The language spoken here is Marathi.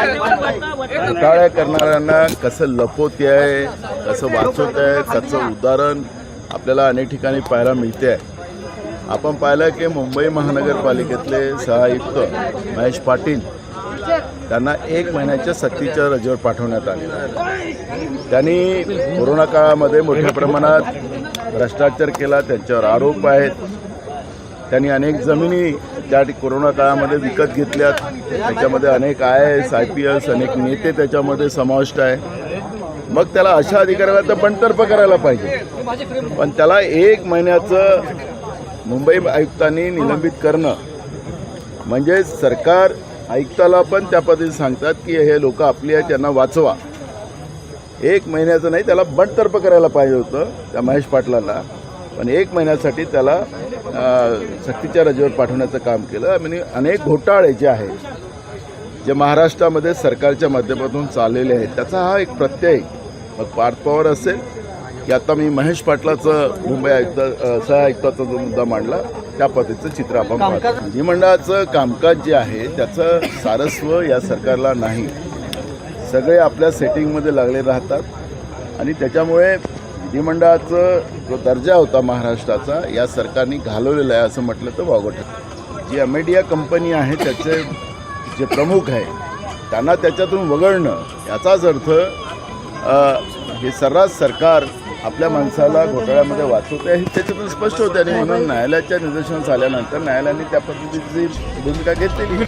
घोटाळा करणाऱ्यांना कसं लपवते आहे, कसं वाचवत आहे, त्याचं उदाहरण आपल्याला अनेक ठिकाणी पाहायला मिळते आहे. आपण पाहिलं की मुंबई महानगरपालिकेतले सहआयुक्त महेश पाटील त्यांना 1 महिन्याच्या सक्तीच्या रजेवर पाठवण्यात आलेलं आहे. त्यांनी कोरोना काळामध्ये मोठ्या प्रमाणात भ्रष्टाचार केला, त्यांच्यावर आरोप आहेत. त्यांनी अनेक जमिनी त्या कोरोना काळामध्ये विकत घेतल्यात. त्याच्यामध्ये अनेक IAS IPS अनेक नेते त्याच्यामध्ये समाविष्ट आहे. मग त्याला अशा अधिकाऱ्याला तर बंडतर्फ करायला पाहिजे, पण त्याला 1 महिन्याचं मुंबई आयुक्तांनी निलंबित करणं म्हणजे सरकार आयुक्ताला पण त्या पद्धतीने सांगतात की हे लोक आपली आहेत, त्यांना वाचवा. 1 महिन्याचं नाही, त्याला बंडतर्फ करायला पाहिजे होतं त्या महेश पाटलांना, पण 1 महिन्यासाठी त्याला सक्तीच्या रजेवर पाठवण्याचं काम केलं. म्हणजे अनेक घोटाळे जे आहेत जे महाराष्ट्रामध्ये सरकारच्या माध्यमातून चाललेले आहेत त्याचा हा एक प्रत्यय. मग पार्थ पवार असेल की आता मी महेश पाटलाचं मुंबई सहआयुक्ताचा जो मुद्दा मांडला त्या पद्धतीचं चित्र आपण पाहतो. विधिमंडळाचं कामकाज जे आहे त्याचं सारस्व या सरकारला नाही. सगळे आपल्या सेटिंगमध्ये लागले राहतात आणि त्याच्यामुळे विधिमंडळाचा जो दर्जा होता महाराष्ट्राचा या सरकारने घालवलेला आहे असं म्हटलं तर वावगं ठरतं. जी अमेडिया कंपनी आहे त्याचे जे प्रमुख आहे त्यांना त्याच्यातून वगळणं याचाच अर्थ हे सर्रास सरकार आपल्या माणसाला घोटाळ्यामध्ये वाचवते हे त्याच्यातून स्पष्ट होते. आणि म्हणून न्यायालयाच्या निदर्शनास आल्यानंतर न्यायालयाने त्या पद्धतीची भूमिका घेतलेली.